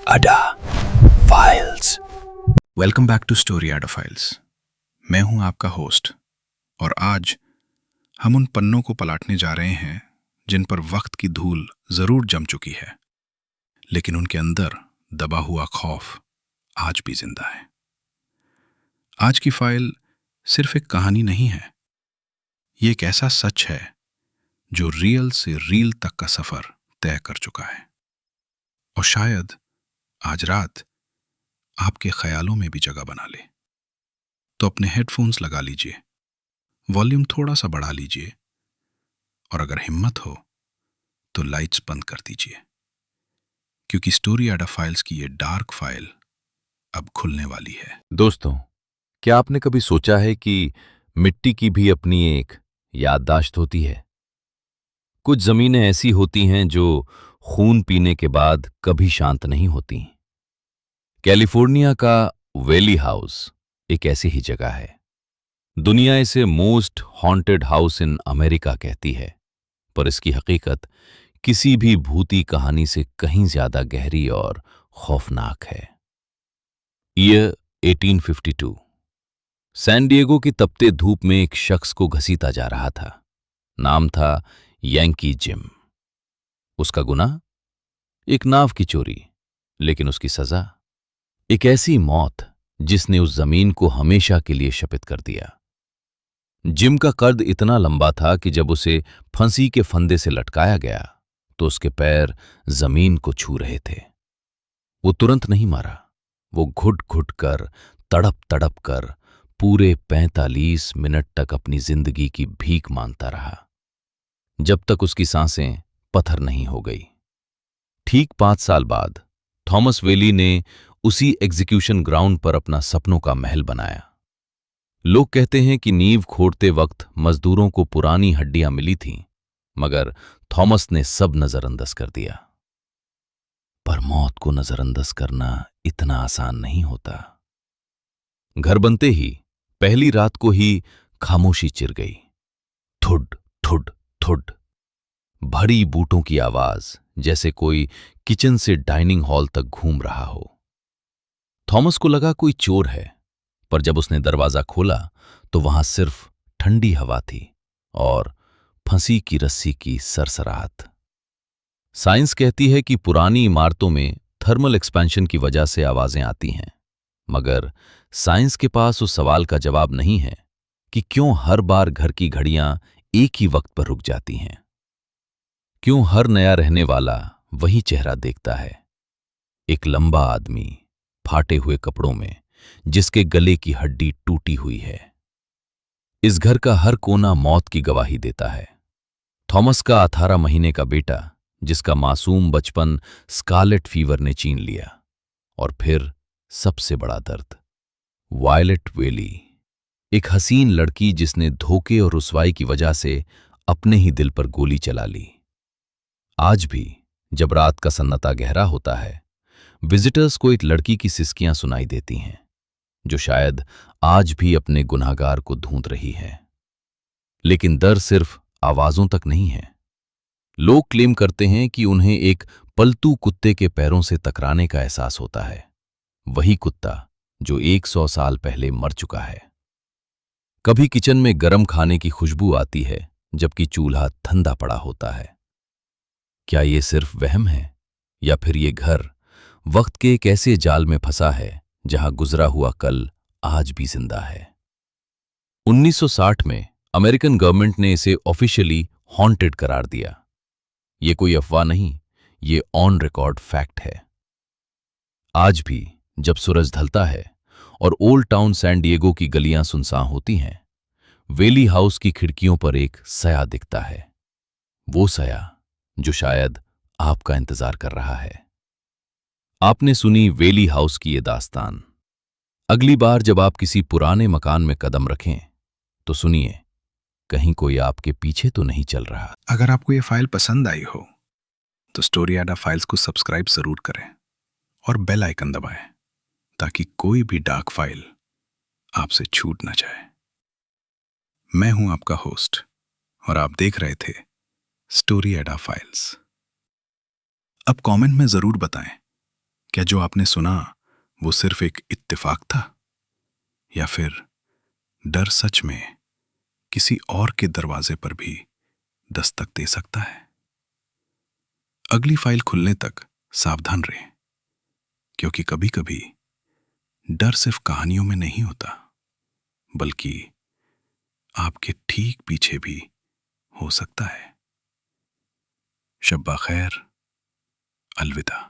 Adda files. Welcome back to story Adda files. मैं हूं आपका होस्ट और आज हम उन पन्नों को पलटने जा रहे हैं जिन पर वक्त की धूल जरूर जम चुकी है, लेकिन उनके अंदर दबा हुआ खौफ आज भी जिंदा है। आज की फाइल सिर्फ एक कहानी नहीं है, ये एक ऐसा सच है जो रियल से रील तक का सफर तय कर चुका है और शायद आज रात आपके ख्यालों में भी जगह बना ले। तो अपने हेडफोन्स लगा लीजिए, वॉल्यूम थोड़ा सा बढ़ा लीजिए और अगर हिम्मत हो तो लाइट्स बंद कर दीजिए, क्योंकि स्टोरी अडा फाइल्स की ये डार्क फाइल अब खुलने वाली है। दोस्तों, क्या आपने कभी सोचा है कि मिट्टी की भी अपनी एक याददाश्त होती है? कुछ जमीनें ऐसी होती हैं जो खून पीने के बाद कभी शांत नहीं होती। कैलिफोर्निया का वैली हाउस एक ऐसी ही जगह है। दुनिया इसे most haunted house in America कहती है, पर इसकी हकीकत किसी भी भूती कहानी से कहीं ज्यादा गहरी और खौफनाक है। ईयर 1852। सैन डिएगो की तपते धूप में एक शख्स को घसीटा जा रहा था। नाम था यैंकी जिम। उसका गुनाह एक नाव की चोरी, लेकिन उसकी सजा एक ऐसी मौत जिसने उस जमीन को हमेशा के लिए शपित कर दिया। जिम का कद इतना लंबा था कि जब उसे फांसी के फंदे से लटकाया गया तो उसके पैर जमीन को छू रहे थे। वो तुरंत नहीं मारा, वो घुट घुट कर, तड़प तड़प कर पूरे 45 मिनट तक अपनी जिंदगी की भीख मांगता रहा, जब तक उसकी सांसें पत्थर नहीं हो गई। ठीक 5 साल बाद थॉमस वेली ने उसी एग्जीक्यूशन ग्राउंड पर अपना सपनों का महल बनाया। लोग कहते हैं कि नींव खोदते वक्त मजदूरों को पुरानी हड्डियां मिली थीं, मगर थॉमस ने सब नजरअंदाज कर दिया। पर मौत को नजरअंदाज करना इतना आसान नहीं होता। घर बनते ही पहली रात को ही खामोशी चिर गई। ठुड ठुड ठुड, भरी बूटों की आवाज, जैसे कोई किचन से डाइनिंग हॉल तक घूम रहा हो। थॉमस को लगा कोई चोर है, पर जब उसने दरवाजा खोला तो वहां सिर्फ ठंडी हवा थी और फंसी की रस्सी की सरसराहट। साइंस कहती है कि पुरानी इमारतों में थर्मल एक्सपेंशन की वजह से आवाजें आती हैं, मगर साइंस के पास उस सवाल का जवाब नहीं है कि क्यों हर बार घर की घड़ियां एक ही वक्त पर रुक जाती हैं। क्यों हर नया रहने वाला वही चेहरा देखता है, एक लंबा आदमी फाटे हुए कपड़ों में, जिसके गले की हड्डी टूटी हुई है। इस घर का हर कोना मौत की गवाही देता है। थॉमस का 18 महीने का बेटा, जिसका मासूम बचपन स्कारलेट फीवर ने छीन लिया, और फिर सबसे बड़ा दर्द, वायलेट वेली, एक हसीन लड़की जिसने धोखे और रुसवाई की वजह से अपने ही दिल पर गोली चला ली। आज भी जब रात का सन्नाटा गहरा होता है, विजिटर्स को एक लड़की की सिसकियां सुनाई देती हैं, जो शायद आज भी अपने गुनहगार को ढूंढ रही है। लेकिन डर सिर्फ आवाजों तक नहीं है। लोग क्लेम करते हैं कि उन्हें एक पलतू कुत्ते के पैरों से टकराने का एहसास होता है, वही कुत्ता जो 100 साल पहले मर चुका है। कभी किचन में गरम खाने की खुशबू आती है जबकि चूल्हा ठंडा पड़ा होता है। क्या ये सिर्फ वहम है, या फिर ये घर वक्त के एक ऐसे जाल में फंसा है जहां गुजरा हुआ कल आज भी जिंदा है? 1960 में अमेरिकन गवर्नमेंट ने इसे ऑफिशियली हॉन्टेड करार दिया। ये कोई अफवाह नहीं, ये ऑन रिकॉर्ड फैक्ट है। आज भी जब सूरज ढलता है और ओल्ड टाउन सैन डिएगो की गलियां सुनसान होती हैं, वेली हाउस की खिड़कियों पर एक सया दिखता है। वो सया जो शायद आपका इंतजार कर रहा है। आपने सुनी वेली हाउस की ये दास्तान। अगली बार जब आप किसी पुराने मकान में कदम रखें तो सुनिए, कहीं कोई आपके पीछे तो नहीं चल रहा। अगर आपको ये फाइल पसंद आई हो तो स्टोरी अडा फाइल्स को सब्सक्राइब जरूर करें और बेल आइकन दबाएं, ताकि कोई भी डार्क फाइल आपसे छूट ना जाए। मैं हूं आपका होस्ट और आप देख रहे थे स्टोरी अडा फाइल्स। अब कमेंट में जरूर बताएं क्या जो आपने सुना वो सिर्फ एक इत्तेफाक था, या फिर डर सच में किसी और के दरवाजे पर भी दस्तक दे सकता है? अगली फाइल खुलने तक सावधान रहें, क्योंकि कभी कभी डर सिर्फ कहानियों में नहीं होता, बल्कि आपके ठीक पीछे भी हो सकता है। शब्बा खैर, अलविदा।